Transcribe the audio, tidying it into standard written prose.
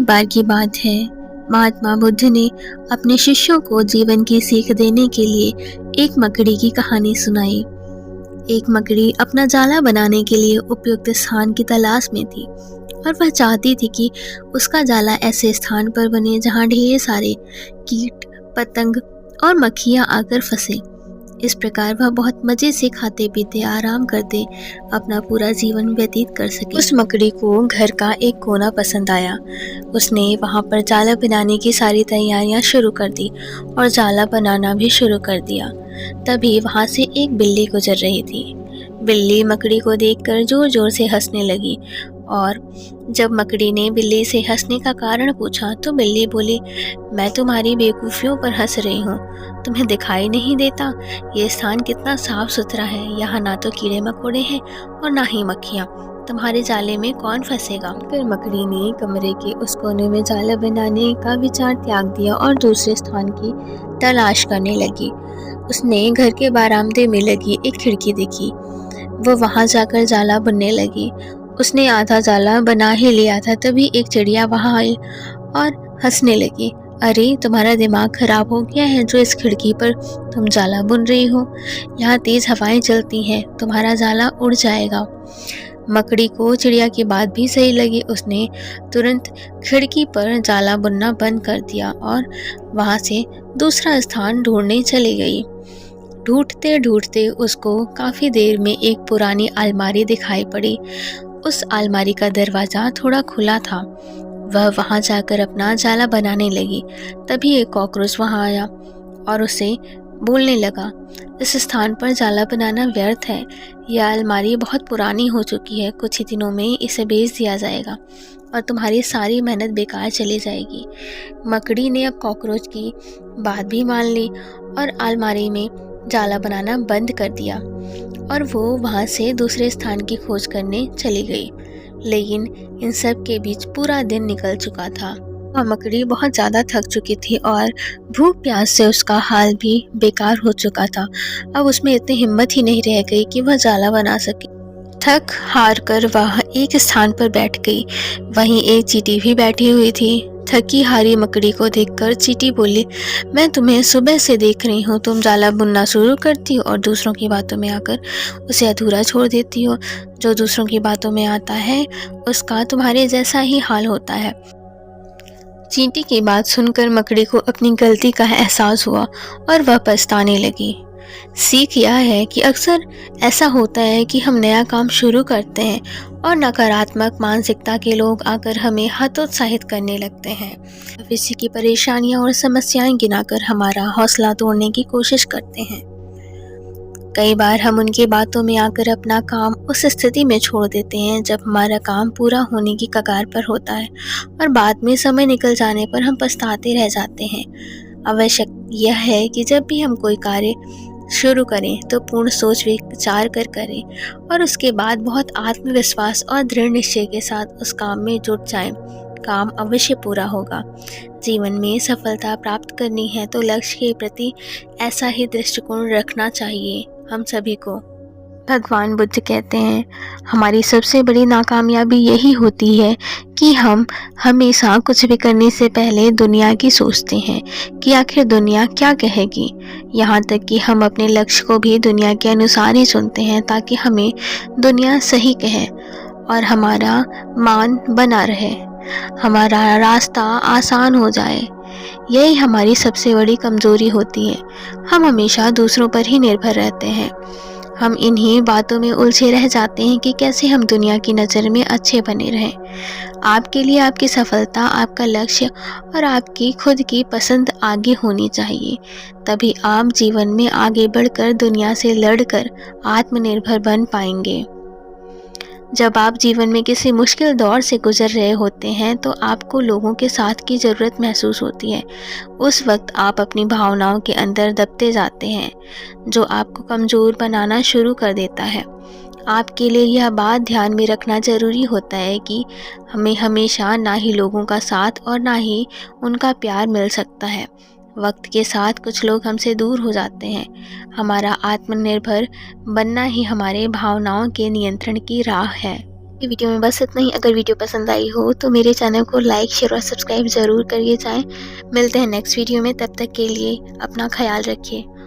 बार की बात है, महात्मा बुद्ध ने अपने शिष्यों को जीवन की सीख देने के लिए एक मकड़ी की कहानी सुनाई। एक मकड़ी अपना जाला बनाने के लिए उपयुक्त स्थान की तलाश में थी और वह चाहती थी कि उसका जाला ऐसे स्थान पर बने जहां ढेर सारे कीट, पतंग और मक्खियां आकर फंसे। इस प्रकार वह बहुत मजे से खाते पीते आराम करते अपना पूरा जीवन व्यतीत कर सके। उस मकड़ी को घर का एक कोना पसंद आया। उसने वहां पर जाला बनाने की सारी तैयारियां शुरू कर दी और जाला बनाना भी शुरू कर दिया। तभी वहां से एक बिल्ली गुजर रही थी। बिल्ली मकड़ी को देखकर जोर जोर से हंसने लगी और जब मकड़ी ने बिल्ली से हंसने का कारण पूछा तो बिल्ली बोली, मैं तुम्हारी बेवकूफ़ियों पर हंस रही हूँ। तुम्हें दिखाई नहीं देता ये स्थान कितना साफ सुथरा है। यहाँ ना तो कीड़े मकोड़े हैं और ना ही मक्खियाँ। तुम्हारे जाले में कौन फंसेगा। फिर मकड़ी ने कमरे के उस कोने में जाला बनाने का विचार त्याग दिया और दूसरे स्थान की तलाश करने लगी। उसने घर के बरामदे में लगी एक खिड़की देखी। वो वहां जाकर जाला बुनने लगी। उसने आधा जाला बना ही लिया था, तभी एक चिड़िया वहां आई और हंसने लगी। अरे, तुम्हारा दिमाग खराब हो गया है जो इस खिड़की पर तुम जाला बुन रही हो। यहाँ तेज हवाएं चलती हैं, तुम्हारा जाला उड़ जाएगा। मकड़ी को चिड़िया की बात भी सही लगी। उसने तुरंत खिड़की पर जाला बुनना बंद कर दिया और वहां से दूसरा स्थान ढूंढने चली गई। ढूंढते ढूंढते उसको काफी देर में एक पुरानी अलमारी दिखाई पड़ी। उस अलमारी का दरवाजा थोड़ा खुला था। वह वहां जाकर अपना जाला बनाने लगी। तभी एक कॉकरोच वहां आया और उसे बोलने लगा, इस स्थान पर जाला बनाना व्यर्थ है। यह अलमारी बहुत पुरानी हो चुकी है। कुछ ही दिनों में इसे बेच दिया जाएगा और तुम्हारी सारी मेहनत बेकार चली जाएगी। मकड़ी ने अब कॉकरोच की बात भी मान ली और अलमारी में जाला बनाना बंद कर दिया और वो वहां से दूसरे स्थान की खोज करने चली गई। लेकिन इन सब के बीच पूरा दिन निकल चुका था। वह मकड़ी बहुत ज़्यादा थक चुकी थी और भूख प्यास से उसका हाल भी बेकार हो चुका था। अब उसमें इतनी हिम्मत ही नहीं रह गई कि वह जाला बना सके। थक हार कर वह एक स्थान पर बैठ गई। वहीं एक चींटी भी बैठी हुई थी। थकी हारी मकड़ी को देखकर चींटी बोली, मैं तुम्हें सुबह से देख रही हूँ। तुम जाला बुनना शुरू करती हो और दूसरों की बातों में आकर उसे अधूरा छोड़ देती हो। जो दूसरों की बातों में आता है उसका तुम्हारे जैसा ही हाल होता है। चींटी की बात सुनकर मकड़ी को अपनी गलती का एहसास हुआ और वह पछताने लगी। सीख यह है कि अक्सर ऐसा होता है कि हम नया काम शुरू करते हैं और नकारात्मक मानसिकता के लोग आकर हमें हतोत्साहित करने लगते हैं। भविष्य की परेशानियां और समस्याएं गिनाकर हमारा हौसला तोड़ने की कोशिश करते हैं। कई बार हम उनकी बातों में आकर अपना काम उस स्थिति में छोड़ देते हैं जब हमारा काम पूरा होने की कगार पर होता है और बाद में समय निकल जाने पर हम पछताते रह जाते हैं। आवश्यक यह है कि जब भी हम कोई कार्य शुरू करें तो पूर्ण सोच विचार कर करें और उसके बाद बहुत आत्मविश्वास और दृढ़ निश्चय के साथ उस काम में जुट जाएं। काम अवश्य पूरा होगा। जीवन में सफलता प्राप्त करनी है तो लक्ष्य के प्रति ऐसा ही दृष्टिकोण रखना चाहिए हम सभी को। भगवान बुद्ध कहते हैं, हमारी सबसे बड़ी नाकामयाबी यही होती है कि हम हमेशा कुछ भी करने से पहले दुनिया की सोचते हैं कि आखिर दुनिया क्या कहेगी। यहाँ तक कि हम अपने लक्ष्य को भी दुनिया के अनुसार ही चुनते हैं ताकि हमें दुनिया सही कहे और हमारा मान बना रहे, हमारा रास्ता आसान हो जाए। यही हमारी सबसे बड़ी कमजोरी होती है। हम हमेशा दूसरों पर ही निर्भर रहते हैं। हम इन्हीं बातों में उलझे रह जाते हैं कि कैसे हम दुनिया की नज़र में अच्छे बने रहें। आपके लिए आपकी सफलता, आपका लक्ष्य और आपकी खुद की पसंद आगे होनी चाहिए। तभी आप जीवन में आगे बढ़कर दुनिया से लड़कर आत्मनिर्भर बन पाएंगे। जब आप जीवन में किसी मुश्किल दौर से गुजर रहे होते हैं तो आपको लोगों के साथ की ज़रूरत महसूस होती है। उस वक्त आप अपनी भावनाओं के अंदर दबते जाते हैं जो आपको कमज़ोर बनाना शुरू कर देता है। आपके लिए यह बात ध्यान में रखना ज़रूरी होता है कि हमें हमेशा ना ही लोगों का साथ और ना ही उनका प्यार मिल सकता है। वक्त के साथ कुछ लोग हमसे दूर हो जाते हैं। हमारा आत्मनिर्भर बनना ही हमारे भावनाओं के नियंत्रण की राह है। ये वीडियो में बस इतना ही। अगर वीडियो पसंद आई हो तो मेरे चैनल को लाइक, शेयर और सब्सक्राइब ज़रूर करिए जाएँ। मिलते हैं नेक्स्ट वीडियो में, तब तक के लिए अपना ख़्याल रखिए।